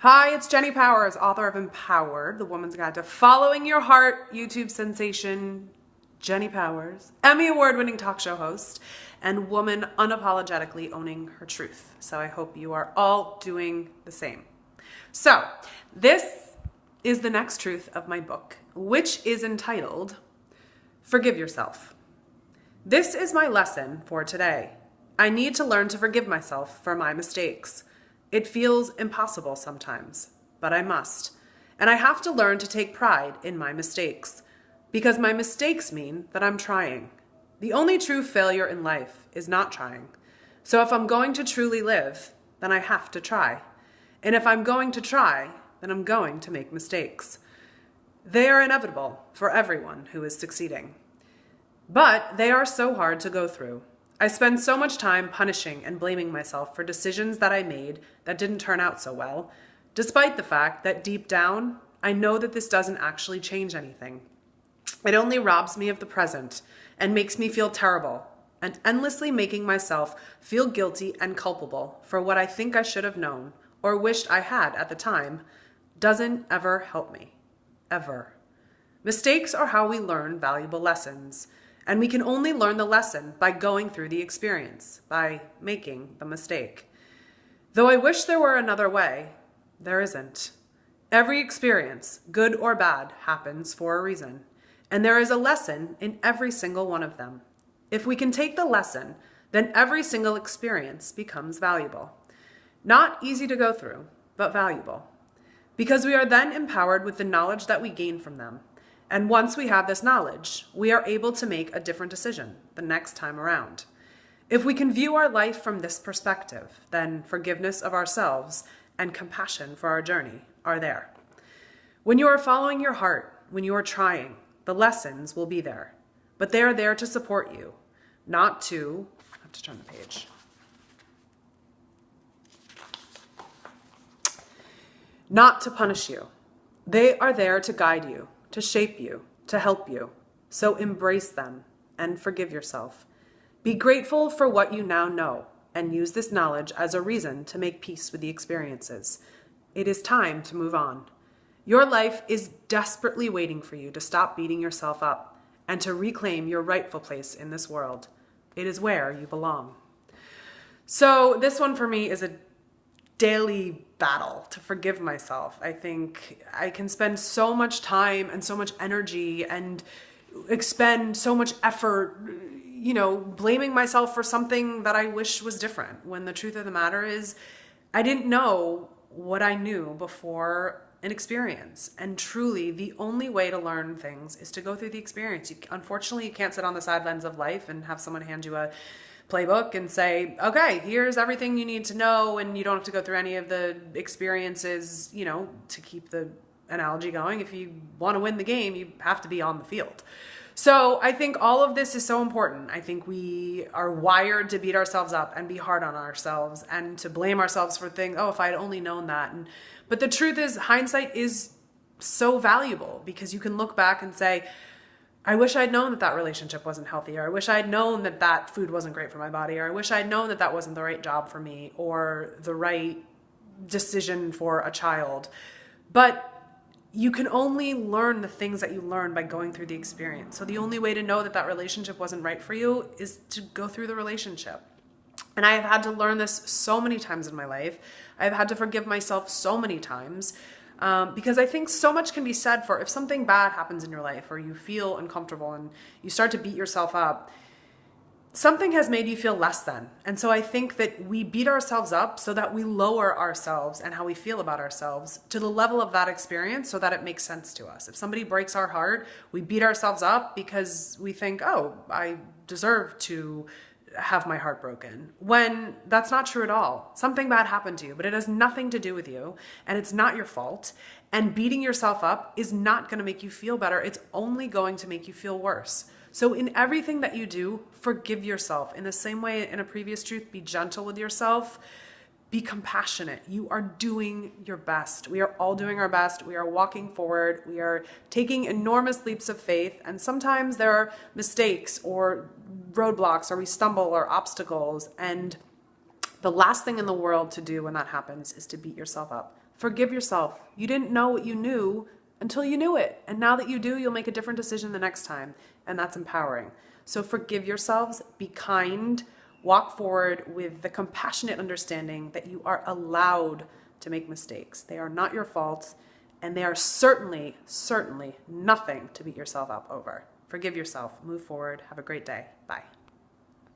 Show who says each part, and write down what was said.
Speaker 1: Hi, it's Jenny Powers, author of Empowered, The Woman's Guide to Following Your Heart, YouTube sensation Jenny Powers, Emmy Award-winning talk show host, and woman unapologetically owning her truth. So I hope you are all doing the same. So this is the next truth of my book, which is entitled, Forgive Yourself. This is my lesson for today. I need to learn to forgive myself for my mistakes. It feels impossible sometimes, but I must. And I have to learn to take pride in my mistakes, because my mistakes mean that I'm trying. The only true failure in life is not trying. So if I'm going to truly live, then I have to try. And if I'm going to try, then I'm going to make mistakes. They are inevitable for everyone who is succeeding. But they are so hard to go through. I spend so much time punishing and blaming myself for decisions that I made that didn't turn out so well, despite the fact that deep down, I know that this doesn't actually change anything. It only robs me of the present and makes me feel terrible, and endlessly making myself feel guilty and culpable for what I think I should have known or wished I had at the time doesn't ever help me. Ever. Mistakes are how we learn valuable lessons. And we can only learn the lesson by going through the experience, by making the mistake. Though I wish there were another way, there isn't. Every experience, good or bad, happens for a reason. And there is a lesson in every single one of them. If we can take the lesson, then every single experience becomes valuable. Not easy to go through, but valuable. Because we are then empowered with the knowledge that we gain from them. And once we have this knowledge, we are able to make a different decision the next time around. If we can view our life from this perspective, then forgiveness of ourselves and compassion for our journey are there. When you are following your heart, when you are trying, the lessons will be there. But they are there to support you, not to, I have to turn the page. Not to punish you. They are there to guide you, to shape you, to help you. So embrace them and forgive yourself. Be grateful for what you now know and use this knowledge as a reason to make peace with the experiences. It is time to move on. Your life is desperately waiting for you to stop beating yourself up and to reclaim your rightful place in this world. It is where you belong. So this one for me is a daily battle to forgive myself. I think I can spend so much time and so much energy and expend so much effort, blaming myself for something that I wish was different, when the truth of the matter is I didn't know what I knew before an experience. And truly, the only way to learn things is to go through the experience. Unfortunately, you can't sit on the sidelines of life and have someone hand you a playbook and say, okay, here's everything you need to know, and you don't have to go through any of the experiences, to keep the analogy going. If you want to win the game, you have to be on the field. So I think all of this is so important. I think we are wired to beat ourselves up and be hard on ourselves and to blame ourselves for things. Oh, if I had only known that. But the truth is, hindsight is so valuable, because you can look back and say, I wish I'd known that that relationship wasn't healthy, or I wish I'd known that that food wasn't great for my body, or I wish I'd known that that wasn't the right job for me or the right decision for a child. But you can only learn the things that you learn by going through the experience. So the only way to know that that relationship wasn't right for you is to go through the relationship. And I have had to learn this so many times in my life. I've had to forgive myself so many times. Because I think so much can be said for if something bad happens in your life or you feel uncomfortable and you start to beat yourself up, something has made you feel less than. And so I think that we beat ourselves up so that we lower ourselves and how we feel about ourselves to the level of that experience so that it makes sense to us. If somebody breaks our heart, we beat ourselves up because we think, oh, I deserve to have my heart broken, when that's not true at all. Something bad happened to you, but it has nothing to do with you, and it's not your fault. And beating yourself up is not going to make you feel better. It's only going to make you feel worse. So in everything that you do, forgive yourself. In the same way in a previous truth, be gentle with yourself. Be compassionate. You are doing your best. We are all doing our best. We are walking forward. We are taking enormous leaps of faith. And sometimes there are mistakes or roadblocks, or we stumble, or obstacles. And the last thing in the world to do when that happens is to beat yourself up. Forgive yourself. You didn't know what you knew until you knew it. And now that you do, you'll make a different decision the next time. And that's empowering. So forgive yourselves, be kind, walk forward with the compassionate understanding that you are allowed to make mistakes. They are not your fault, and they are certainly, certainly nothing to beat yourself up over. Forgive yourself, move forward, have a great day. Bye.